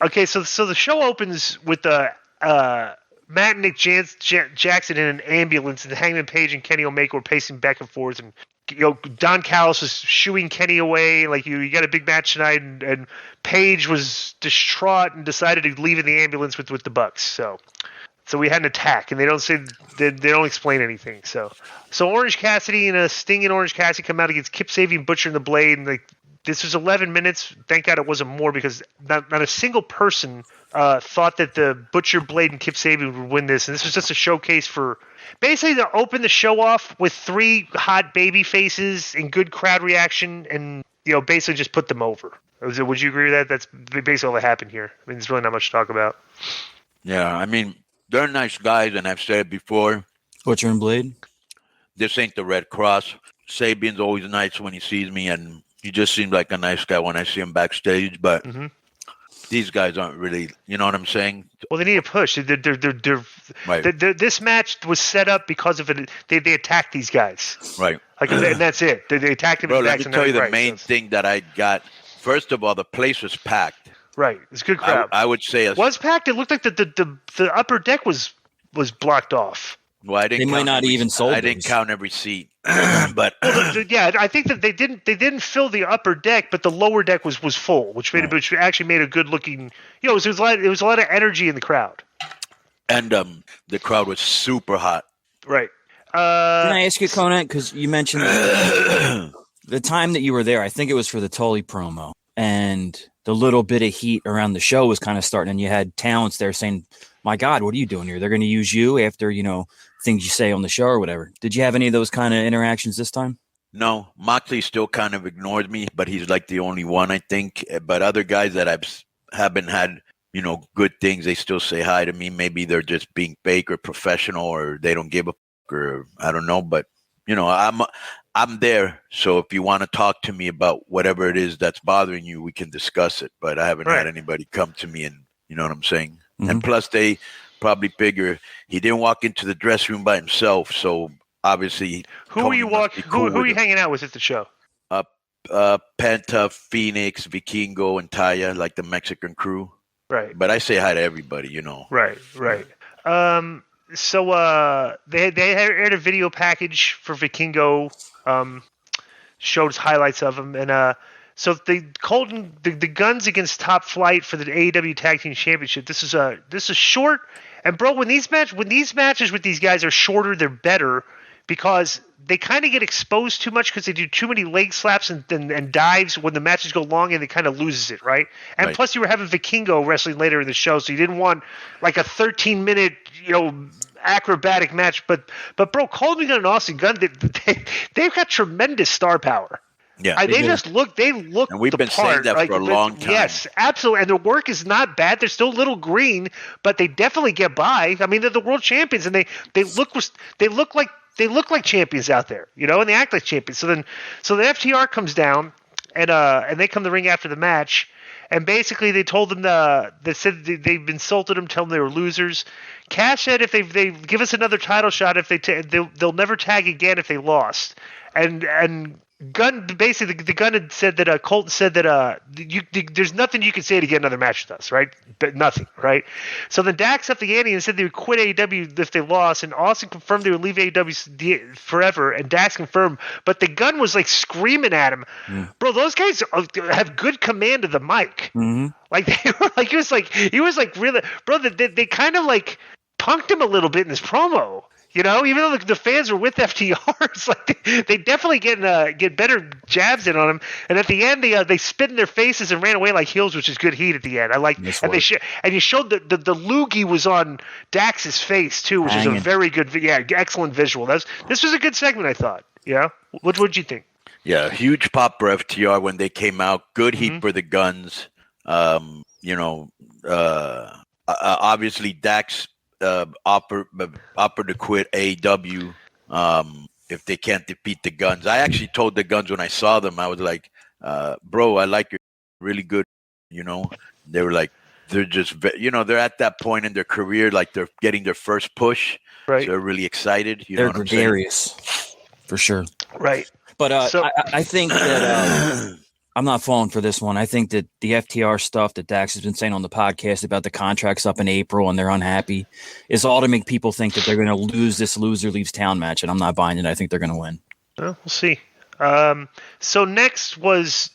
Okay, so the show opens with the Matt and Nick Jackson in an ambulance, and Hangman Page and Kenny Omega were pacing back and forth, and Don Callis was shooing Kenny away, like you got a big match tonight, and Page was distraught and decided to leave in the ambulance with the Bucks. So we had an attack, and they don't explain anything. So Orange Cassidy and Sting and Orange Cassidy come out against Kip Sabian, Butcher, and the Blade, and this was 11 minutes. Thank God it wasn't more, because not a single person thought that the Butcher, Blade, and Kip Sabian would win this. And this was just a showcase for basically to open the show off with 3 hot baby faces and good crowd reaction, and basically just put them over. Would you agree with that? That's basically all that happened here. I mean, there's really not much to talk about. Yeah, I mean, they're nice guys, and I've said it before. Butcher and Blade. This ain't the Red Cross. Sabian's always nice when he sees me, and he just seems like a nice guy when I see him backstage, but these guys aren't really, you know what I'm saying? Well, they need a push. This match was set up because of it. They attacked these guys. Right. And that's it. They attacked them. Bro, let me tell you the main thing that I got. First of all, the place was packed. Right. It's a good crowd. I would say it was packed. It looked like the upper deck was blocked off. Well, I didn't. They might not even sold. I didn't count every seat, but yeah, I think that they didn't fill the upper deck, but the lower deck was full, which actually made a good looking. It was a lot of energy in the crowd, and the crowd was super hot. Right. Can I ask you, Konnan, because you mentioned the time that you were there? I think it was for the Tully promo, and the little bit of heat around the show was kind of starting, and you had talents there saying, "My God, what are you doing here? They're going to use you after things you say on the show or whatever." Did you have any of those kind of interactions this time? No, Moxley still kind of ignored me, but he's like the only one, I think. But other guys that haven't had, good things, they still say hi to me. Maybe they're just being fake or professional, or they don't give a fuck, or I don't know. But, I'm there. So if you want to talk to me about whatever it is that's bothering you, we can discuss it. But I haven't had anybody come to me and, you know what I'm saying? Mm-hmm. And plus they probably figure he didn't walk into the dressing room by himself, so obviously who are you hanging out with at the show? Penta, Phoenix, Vikingo, and Taya, like the Mexican crew. Right. But I say hi to everybody, Right. So they aired a video package for Vikingo, showed highlights of him, and so the Guns against Top Flight for the AEW Tag Team Championship. This is short, and bro, when these matches with these guys are shorter, they're better because they kind of get exposed too much because they do too many leg slaps and dives when the matches go long, and it kind of loses it, right? And plus, you were having Vikingo wrestling later in the show, so you didn't want like a 13-minute, acrobatic match. But bro, Coleman and Austin Gunn, they've got tremendous star power. Yeah, they look. And we've been saying that for a long time. Yes, absolutely. And their work is not bad. They're still a little green, but they definitely get by. I mean, they're the world champions, and they look like champions out there, and they act like champions. So the FTR comes down, and they come to the ring after the match, and basically they told them they said they've insulted them, telling them they were losers. Cash said if they give us another title shot, if they'll never tag again if they lost, and Gunn basically the Gunn had said that Colton said that there's nothing you can say to get another match with us, right? But nothing, right? So then Dax up the ante and said they would quit AEW if they lost, and Austin confirmed they would leave AEW forever, and Dax confirmed, but the Gunn was like screaming at him, bro. Those guys have good command of the mic. Mm-hmm. Like they were like he was like really, bro. They kind of like punked him a little bit in this promo. Even though the fans were with FTRs, like they definitely get better jabs in on him. And at the end, they spit in their faces and ran away like heels, which is good heat at the end. I like, and you showed the loogie was on Dax's face too, which is a very good, excellent visual. This was a good segment, I thought. Yeah, what'd you think? Yeah, huge pop for FTR when they came out. Good heat for the Guns. Obviously Dax offered to quit AEW if they can't defeat the Guns. I actually told the Guns when I saw them, I was like, bro, I like you, really good. They were like, they're just, they're at that point in their career, like they're getting their first push. Right. So they're really excited. They're gregarious, for sure. Right. But I think that I'm not falling for this one. I think that the FTR stuff that Dax has been saying on the podcast about the contracts up in April and they're unhappy is all to make people think that they're going to lose this loser leaves town match, and I'm not buying it. I think they're going to win. Well, we'll see. So next was,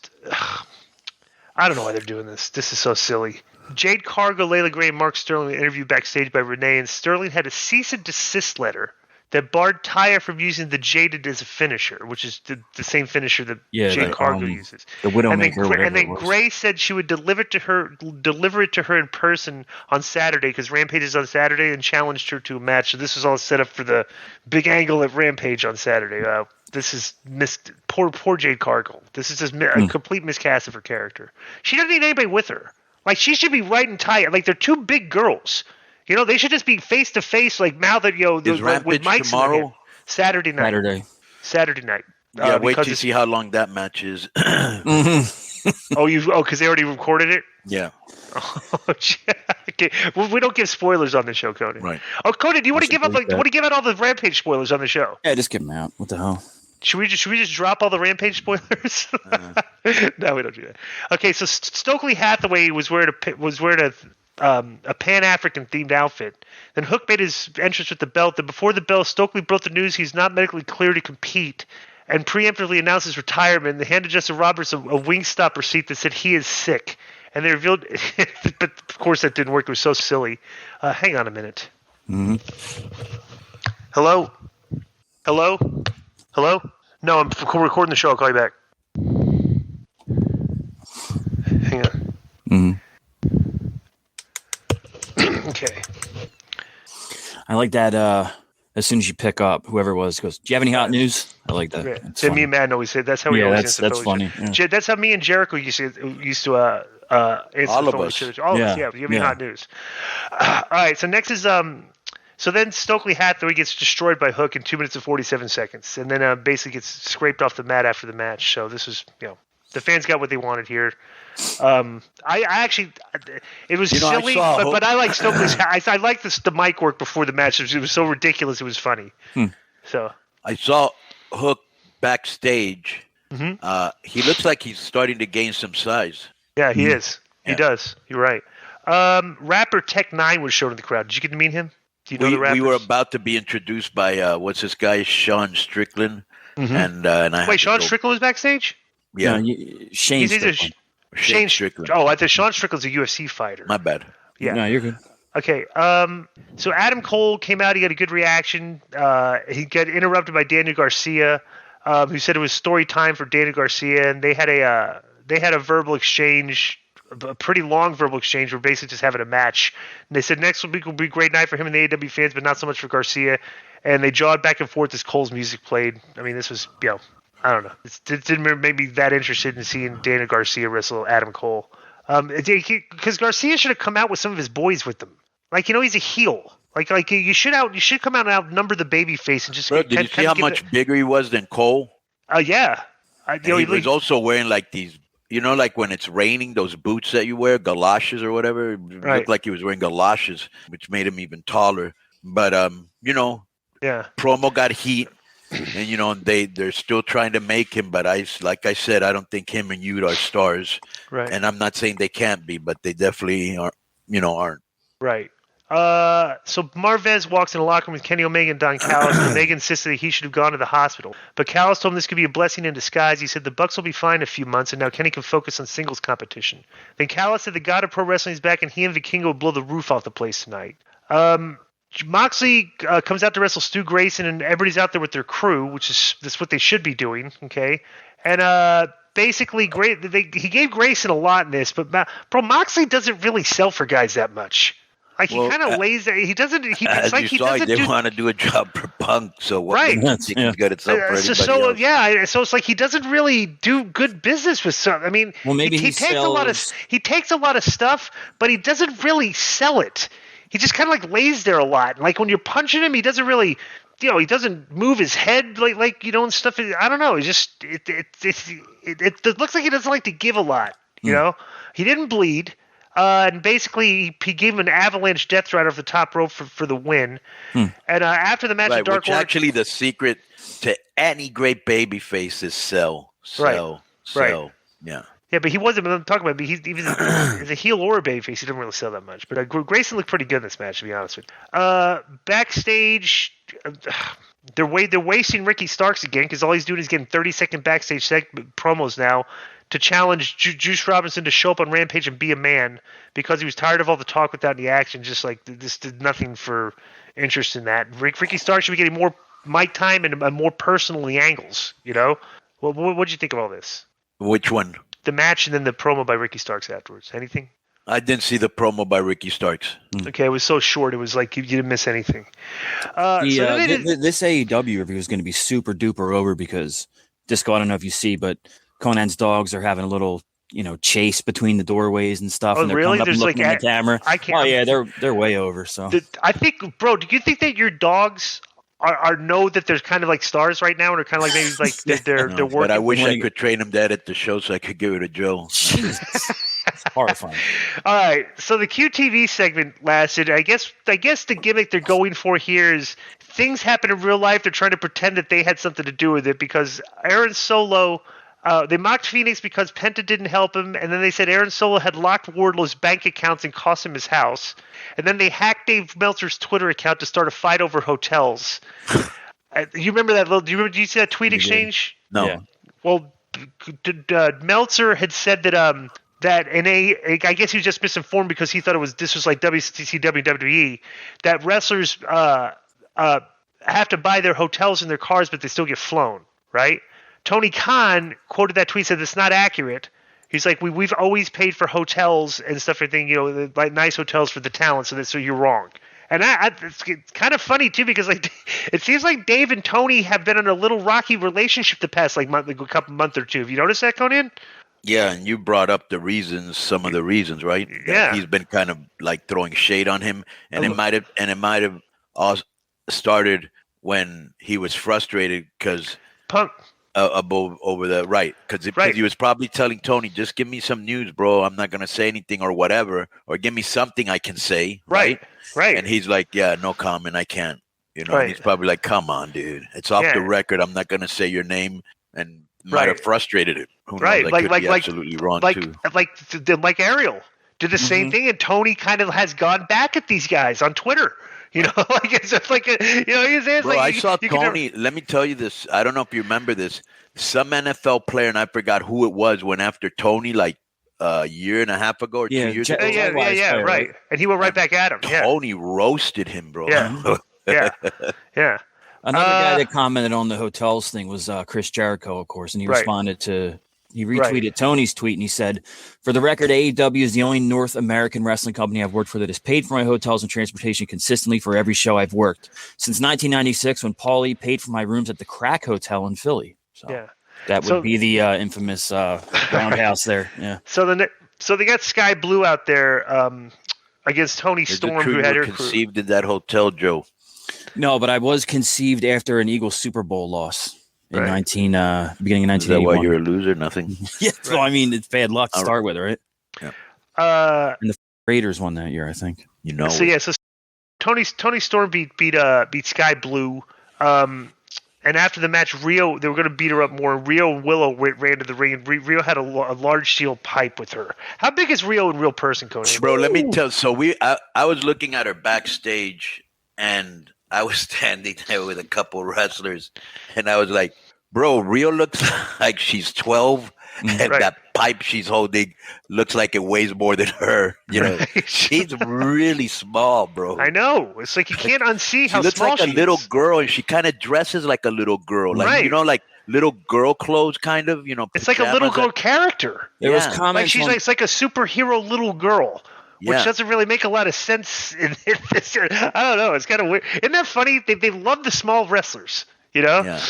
I don't know why they're doing this. This is so silly. Jade Cargill, Layla Gray, and Mark Sterling were interviewed backstage by Renee, and Sterling had a cease and desist letter that barred Taya from using the Jaded as a finisher, which is the same finisher that Jade Cargill uses. The Widowmaker. And then Gray said she would deliver it to her in person on Saturday, because Rampage is on Saturday, and challenged her to a match. So this was all set up for the big angle at Rampage on Saturday. This is poor Jade Cargill. This is just a complete miscast of her character. She doesn't need anybody with her. Like, she should be right and tight. Like, they're two big girls. You know, they should just be face to face, like now that is Rampage with Mike's tomorrow? Saturday night. Yeah, wait to see how long that match is. Because they already recorded it. Yeah. Okay. Well, we don't give spoilers on the show, Konnan. Right. Oh, Konnan, do you want to give out all the Rampage spoilers on the show? Yeah, just give them out. What the hell? Should we just drop all the Rampage spoilers? No, we don't do that. Okay, so Stokely Hathaway was wearing a Pan-African themed outfit. Then Hook made his entrance with the belt. Then before the bell, Stokely broke the news he's not medically clear to compete, and preemptively announced his retirement. They handed Justin Roberts a Wingstop receipt that said he is sick. And they revealed, but of course that didn't work. It was so silly. Hang on a minute. Mm-hmm. Hello? No, I'm recording the show. I'll call you back. Hang on. Mm-hmm. Okay. I like that. As soon as you pick up, whoever it was goes, "Do you have any hot news?" I like that. Yeah. So me and Matt always say that's how we always answer. That's funny. Yeah. That's how me and Jericho used to answer all the of phone. us. All of us, yeah. You have any hot news? All right. So next is So then Stokely Hathaway gets destroyed by Hook in 2 minutes and 47 seconds, and then basically gets scraped off the mat after the match. So this was, the fans got what they wanted here. I actually, it was silly, but I like Stokely's. I like the mic work before the match. It was so ridiculous. It was funny. So I saw Hook backstage. Mm-hmm. He looks like he's starting to gain some size. Yeah, he is. Yeah. He does. You're right. Rapper Tech 9 was shown in the crowd. Did you get to meet him? Do you know the rappers? We were about to be introduced by what's this guy, Sean Strickland, Mm-hmm. and I Wait, Sean Strickland was backstage? Yeah, No, Shane Strickland. Shane Strickland. Oh, I thought Sean Strickland's a UFC fighter. My bad. Yeah. No, you're good. Okay. So Adam Cole came out. He got a good reaction. He got interrupted by Daniel Garcia, who said it was story time for Daniel Garcia, and they had a verbal exchange. A pretty long verbal exchange. We're basically just having a match. And they said next week will be a great night for him and the AEW fans, but not so much for Garcia. And they jawed back and forth as Cole's music played. I mean, this was, I don't know. It didn't make me that interested in seeing Daniel Garcia wrestle Adam Cole. Because Garcia should have come out with some of his boys with them. Like, he's a heel. Like you should come out and outnumber the baby face and just. Bro, did you see how much bigger he was than Cole? Yeah. He was also wearing like these. Like when it's raining, those boots that you wear, galoshes or whatever, it looked like he was wearing galoshes, which made him even taller. But, promo got heat, and, they're still trying to make him. But like I said, I don't think him and you are stars. Right. And I'm not saying they can't be, but they definitely aren't. Right. So Marvez walks in the locker room with Kenny Omega and Don Callis, and Omega insisted that he should have gone to the hospital. But Callis told him this could be a blessing in disguise. He said the Bucks will be fine in a few months, and now Kenny can focus on singles competition. Then Callis said the god of pro wrestling is back, and he and Vikingo will blow the roof off the place tonight. Moxley comes out to wrestle Stu Grayson, and everybody's out there with their crew, that's what they should be doing, okay? And basically, he gave Grayson a lot in this, but Moxley doesn't really sell for guys that much. Like, he kind of lays there. He doesn't. He want to do a job for Punk, so right. He's good at something for anybody else. So it's like he doesn't really do good business with some. I mean, maybe he takes a lot of stuff, but he doesn't really sell it. He just kind of like lays there a lot. Like when you're punching him, he doesn't really, he doesn't move his head like and stuff. I don't know. He just it looks like he doesn't like to give a lot. He didn't bleed. And basically, he gave him an avalanche death rider off the top rope for the win. And after the match, which actually the secret to any great baby face is sell. Right. Yeah. Yeah, but he wasn't. I'm talking about. He was as a heel or a babyface. He didn't really sell that much. But Grayson looked pretty good in this match, to be honest with you. Backstage, they're wasting Ricky Starks again because all he's doing is getting 30-second backstage promos now to challenge Juice Robinson to show up on Rampage and be a man because he was tired of all the talk without any action. Just like this did nothing for interest in that. Ricky Starks should be getting more mic time and more personal in the angles. You know, what'd you think of all this? Which one? The match and then the promo by Ricky Starks afterwards. Anything? I didn't see the promo by Ricky Starks. Okay, it was so short. It was like you didn't miss anything. This AEW review is going to be super duper over because Disco. I don't know if you see, but Konnan's dogs are having a little, chase between the doorways and stuff. Oh, and they're really? coming up and There's looking at the camera. I can't. Oh yeah, they're way over. So I think, bro. Do you think that your dogs are know that there's kind of like stars right now, and are kind of like maybe like they're working? But I wish I could train them that at the show so I could give it to Joe. Jesus. It's horrifying. All right, so the QTV segment lasted. I guess the gimmick they're going for here is things happen in real life. They're trying to pretend that they had something to do with it because Aaron Solo. They mocked Phoenix because Penta didn't help him, and then they said Aaron Solo had locked Wardlow's bank accounts and cost him his house. And then they hacked Dave Meltzer's Twitter account to start a fight over hotels. You remember that? Do you see that tweet exchange? No. Yeah. Well, Meltzer had said that I guess he was just misinformed because he thought this was like WCW, WWE, that wrestlers have to buy their hotels and their cars, but they still get flown, right? Tony Khan quoted that tweet, said it's not accurate. He's like, we've always paid for hotels and stuff, everything, like nice hotels for the talent, so you're wrong. And it's kind of funny too because like it seems like Dave and Tony have been in a little rocky relationship the past like month or two. Have you noticed that, Konnan? Yeah, and you brought up some of the reasons, right? Yeah, he's been kind of like throwing shade on him, and it might have all started when he was frustrated because Punk. Over the right because he was probably telling Tony, just give me some news, bro. I'm not gonna say anything or whatever, or give me something I can say. Right. And he's like, yeah, no comment, I can't. And he's probably like, come on, dude, it's off the record. I'm not gonna say your name, and might have frustrated him. Who knows? I could be absolutely wrong too. Like Ariel did the same thing, and Tony kind of has gone back at these guys on Twitter. Like it's just like Bro, I saw Tony. Let me tell you this. I don't know if you remember this. Some NFL player, and I forgot who it was, went after Tony like a year and a half ago or 2 years ago. Yeah, right. And he went right back at him. Tony roasted him, bro. Yeah. Another guy that commented on the hotels thing was Chris Jericho, of course, and he responded to. He retweeted Tony's tweet and he said, for the record, AEW is the only North American wrestling company I've worked for that has paid for my hotels and transportation consistently for every show I've worked since 1996 when Paulie paid for my rooms at the Crack Hotel in Philly. So that would be the infamous roundhouse there. Yeah. So they got Sky Blue out there against Tony Storm, who had her conceived in that hotel, Joe. No, but I was conceived after an Eagles Super Bowl loss. In beginning of 1981. Is that why you're a loser? Nothing. Yeah, so I mean, it's bad luck to start with, right? Yeah. And the Raiders won that year, I think. So Tony Storm beat Sky Blue, and after the match, Rio, they were going to beat her up more. Rio and Willow ran to the ring, and Rio had a large steel pipe with her. How big is Rio in real person, Konnan? Bro, let me tell. So I was looking at her backstage, and I was standing there with a couple wrestlers, and I was like, bro, Rio looks like she's 12, and that pipe she's holding looks like it weighs more than her. She's really small, bro. I know. It's like you can't unsee how small she is. She looks like a little girl, and she kind of dresses like a little girl. Like, like little girl clothes, kind of, It's like a little girl character. There was comments like it's like a superhero little girl. Which doesn't really make a lot of sense in this. I don't know. It's kind of weird. Isn't that funny? They love the small wrestlers, Yeah.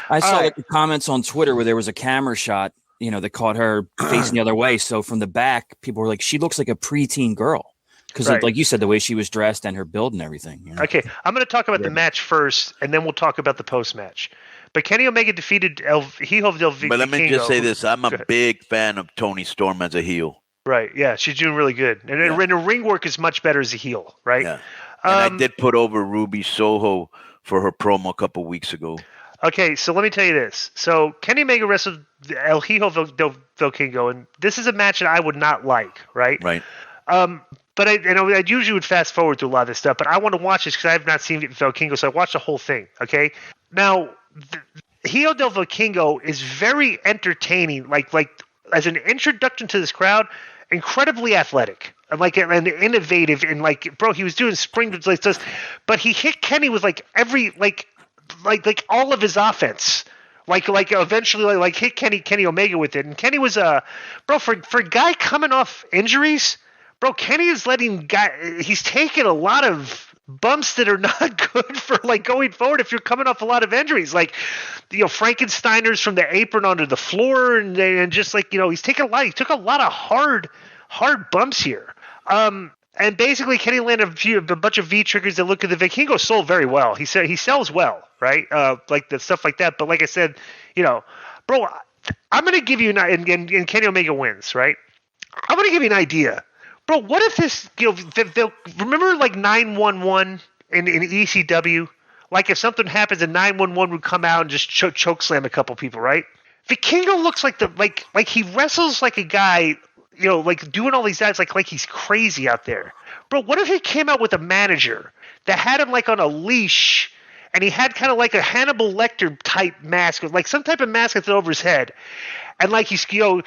I saw the comments on Twitter where there was a camera shot, that caught her facing the other way. So from the back, people were like, she looks like a preteen girl. Because like you said, the way she was dressed and her build and everything. Okay. I'm going to talk about the match first, and then we'll talk about the post-match. But Kenny Omega defeated Hijo del Vikingo. But let me just say this. I'm a big fan of Tony Storm as a heel. Right, yeah, she's doing really good, and her ring work is much better as a heel, right? Yeah, and I did put over Ruby Soho for her promo a couple weeks ago. Okay, so let me tell you this. So Kenny Omega wrestled El Hijo del Vikingo, and this is a match that I would not like, right? Right. But I usually would fast forward to a lot of this stuff, but I want to watch this because I have not seen Vikingo, so I watched the whole thing. Okay, now Hijo del Vikingo is very entertaining, like as an introduction to this crowd, incredibly athletic. And innovative, and bro, he was doing spring like this, but he hit Kenny with every all of his offense, eventually hit Kenny Omega with it, and Kenny was bro, for a guy coming off injuries, bro, Kenny is he's taking a lot of bumps that are not good for going forward if you're coming off a lot of injuries, Frankensteiners from the apron onto the floor, and just he's taking he took a lot of hard bumps here. And basically, Kenny landed a bunch of V triggers that look at the Vikingo sold very well. He said he sells well, right? The stuff like that. But like I said, bro, I'm gonna give you and Kenny Omega wins, right? I'm gonna give you an idea, bro. What if this? They'll remember 911 in ECW. If something happens, and 911 would come out and just choke slam a couple people, right? Vikingo looks like he wrestles like a guy. Doing all these acts like he's crazy out there. Bro, what if he came out with a manager that had him on a leash, and he had kind of a Hannibal Lecter type mask, some type of mask that's over his head, and he's kind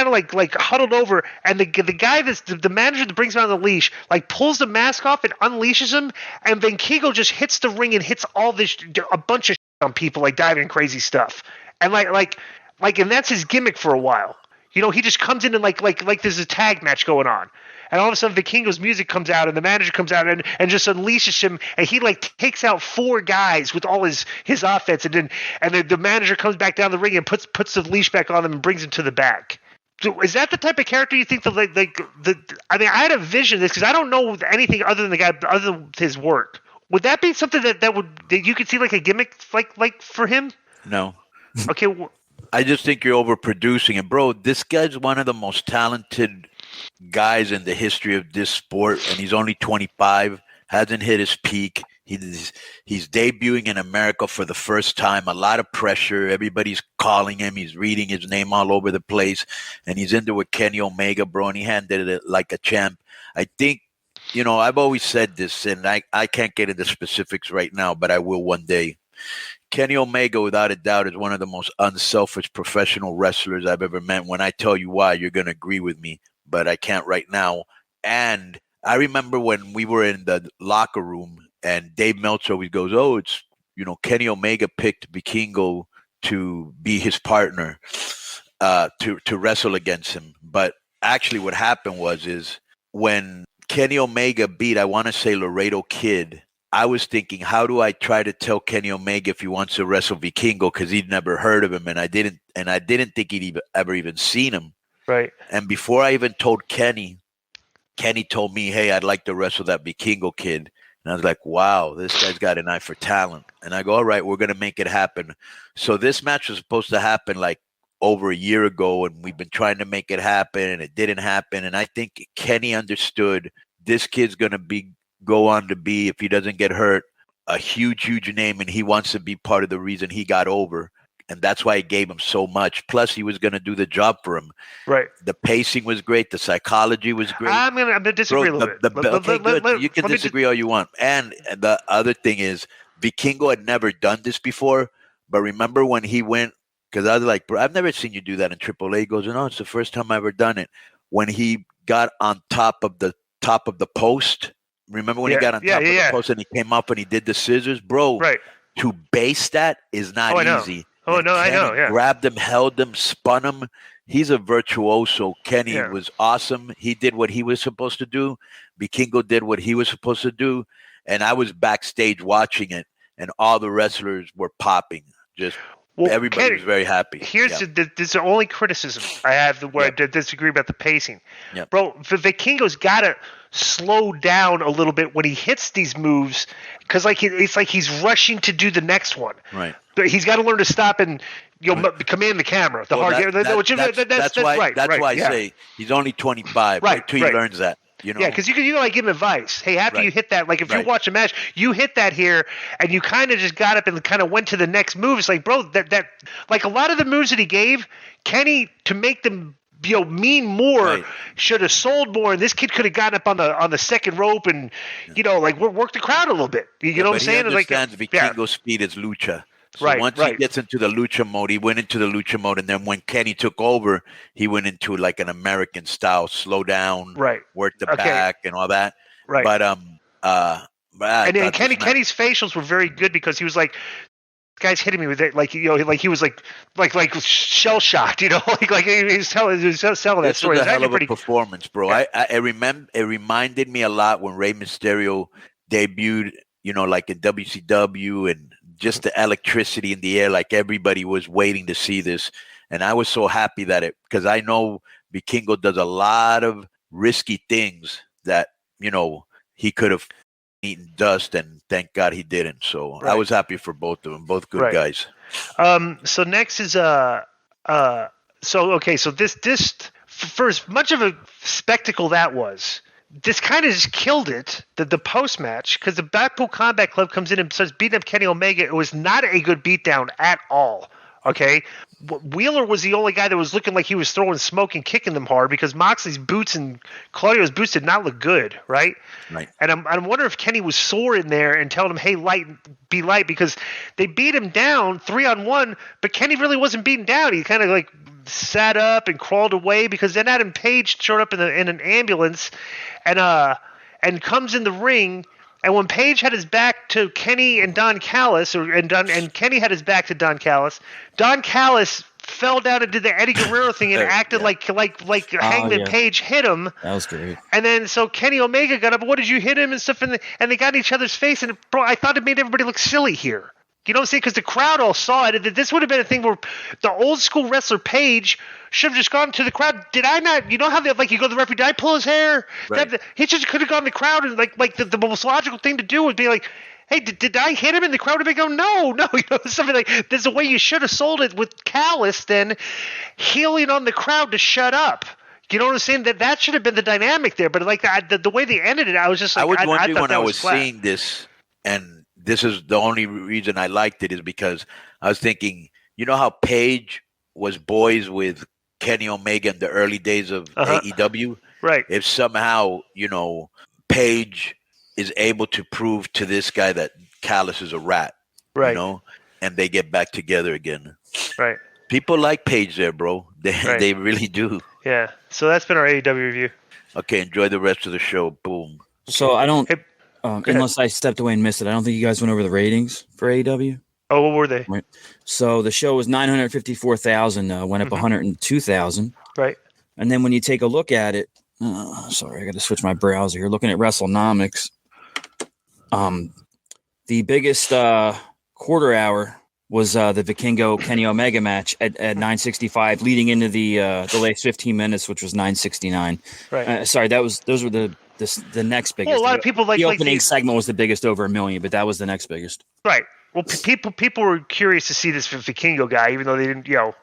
of huddled over, and the guy the manager that brings him on the leash pulls the mask off and unleashes him, and then Vikingo just hits the ring and hits all this a bunch of shit on people diving crazy stuff, and and that's his gimmick for a while. He just comes in and there's a tag match going on. And all of a sudden Vikingo's music comes out and the manager comes out and just unleashes him, and he takes out 4 guys with all his offense, and the manager comes back down the ring and puts the leash back on them and brings him to the back. So is that the type of character you think I mean, I had a vision of this because I don't know anything other than the guy, other than his work. Would that be something that you could see a gimmick for him? No. Okay. I just think you're overproducing it, bro. This guy's one of the most talented guys in the history of this sport, and he's only 25, hasn't hit his peak. He's debuting in America for the first time. A lot of pressure. Everybody's calling him. He's reading his name all over the place, and he's into with Kenny Omega, bro, and he handled it like a champ. I think, I've always said this, and I can't get into specifics right now, but I will one day. Kenny Omega, without a doubt, is one of the most unselfish professional wrestlers I've ever met. When I tell you why, you're going to agree with me, but I can't right now. And I remember when we were in the locker room and Dave Meltzer always goes, oh, it's, Kenny Omega picked Vikingo to be his partner, to wrestle against him. But actually what happened is when Kenny Omega beat, I want to say Laredo Kid, I was thinking, how do I try to tell Kenny Omega if he wants to wrestle Vikingo, because he'd never heard of him, and I didn't think he'd ever even seen him. Right. And before I even told Kenny told me, hey, I'd like to wrestle that Vikingo kid. And I was like, wow, this guy's got an eye for talent. And I go, all right, we're going to make it happen. So this match was supposed to happen over a year ago, and we've been trying to make it happen, and it didn't happen. And I think Kenny understood this kid's going to go on to be, if he doesn't get hurt, a huge name, and he wants to be part of the reason he got over. And that's why he gave him so much. Plus, he was going to do the job for him. Right. The pacing was great. The psychology was great. I'm going to disagree a little bit. Okay, good. You can disagree all you want. And the other thing is, Vikingo had never done this before. But remember when he went, because I was like, bro, I've never seen you do that in AAA. He goes, no, it's the first time I've ever done it. When he got on top of the post, remember when he got on top of the post and he came up and he did the scissors? Bro, right. To base that is not easy. Oh, no, I know, yeah. Grabbed him, held him, spun him. He's a virtuoso. Kenny was awesome. He did what he was supposed to do. Vikingo did what he was supposed to do. And I was backstage watching it, and all the wrestlers were popping. Everybody was very happy. Here's this is the only criticism I have where I disagree about the pacing. Yep. Bro, Vikingo's got to slow down a little bit when he hits these moves, because it's like he's rushing to do the next one. Right. But he's got to learn to stop and command the camera. That's why right. I say he's only 25. Right. Until he learns that. You know? Yeah, because you can like give him advice. Hey, after you hit that, like if you watch a match, you hit that here, and you kind of just got up and kind of went to the next move. It's like, bro, that like a lot of the moves that he gave Kenny to make them mean more should have sold more, and this kid could have gotten up on the second rope and like work the crowd a little bit. You know what I'm saying? He understands Vikingo's speed is lucha. So once he gets into the lucha mode, he went into the lucha mode, and then when Kenny took over, he went into like an American style, slow down, work the back and all that. Right. But and Kenny's facials were very good because he was like, guy's hitting me with it, like he was like shell shocked, like he was selling that story. This was a hell of a performance, bro. I remember it reminded me a lot when Rey Mysterio debuted, like in WCW, and just the electricity in the air, like everybody was waiting to see this, and I was so happy because I know Vikingo does a lot of risky things that he could have eaten dust, and thank God he didn't. So I was happy for both of them, both good guys. So next is so this for as much of a spectacle that was, this kind of just killed it, the post match, because the Blackpool Combat Club comes in and starts beating up Kenny Omega. It was not a good beatdown at all. Okay, Wheeler was the only guy that was looking like he was throwing smoke and kicking them hard, because Moxley's boots and Claudio's boots did not look good, right? And I'm wondering if Kenny was sore in there and telling him, "Hey, be light," because they beat him down 3-on-1, but Kenny really wasn't beaten down. He kind of like sat up and crawled away, because then Adam Page showed up in an ambulance and comes in the ring. And when Page had his back to Kenny and Don Callis, and Kenny had his back to Don Callis fell down and did the Eddie Guerrero thing and acted like Hangman Page hit him. That was great. And then so Kenny Omega got up. What did you hit him and stuff? And they got in each other's face. And bro, I thought it made everybody look silly here. You know what I'm saying? Because the crowd all saw it. This would have been a thing where the old school wrestler Page should have just gone to the crowd. Did I not? You know how you go to the referee? Did I pull his hair? He just could have gone to the crowd, and like the most logical thing to do would be like, hey, did I hit him? And the crowd would be going, no, something like there's a way you should have sold it with Callis, then healing on the crowd to shut up. You know what I'm saying? That should have been the dynamic there. But like the way they ended it, I was just like, I was wondering when I was flat. seeing this, and this is the only reason I liked it, is because I was thinking, how Page was boys with Kenny Omega in the early days of AEW? Right. If somehow, Page is able to prove to this guy that Callis is a rat, right? And they get back together again. Right. People like Page there, bro. They really do. Yeah. So that's been our AEW review. Okay, enjoy the rest of the show. Boom. So I don't... unless I stepped away and missed it, I don't think you guys went over the ratings for AEW. Oh, what were they? Right. So the show was 954,000, went up 102,000. Right. And then when you take a look at it, sorry, I got to switch my browser here. Looking at WrestleNomics, the biggest quarter hour was the Vikingo Kenny Omega match at 965, leading into the last 15 minutes, which was 969. Right. Sorry, those were the next biggest. Well, a lot of people the opening segment was the biggest, over 1 million, but that was the next biggest. Right. Well, people were curious to see this Vikingo guy, even though they didn't. You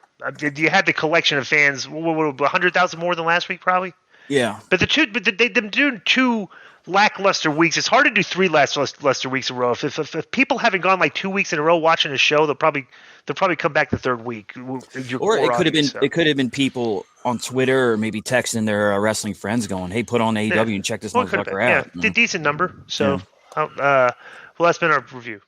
had the collection of fans. 100,000 more than last week, probably. Yeah. But them doing 2 lackluster weeks. It's hard to do 3 lackluster weeks in a row. If people haven't gone like 2 weeks in a row watching a show, they'll probably come back the third week. Or it could have been people on Twitter or maybe texting their wrestling friends going, "Hey, put on AEW and check this motherfucker out." Yeah, decent number. So, well, that's been our review.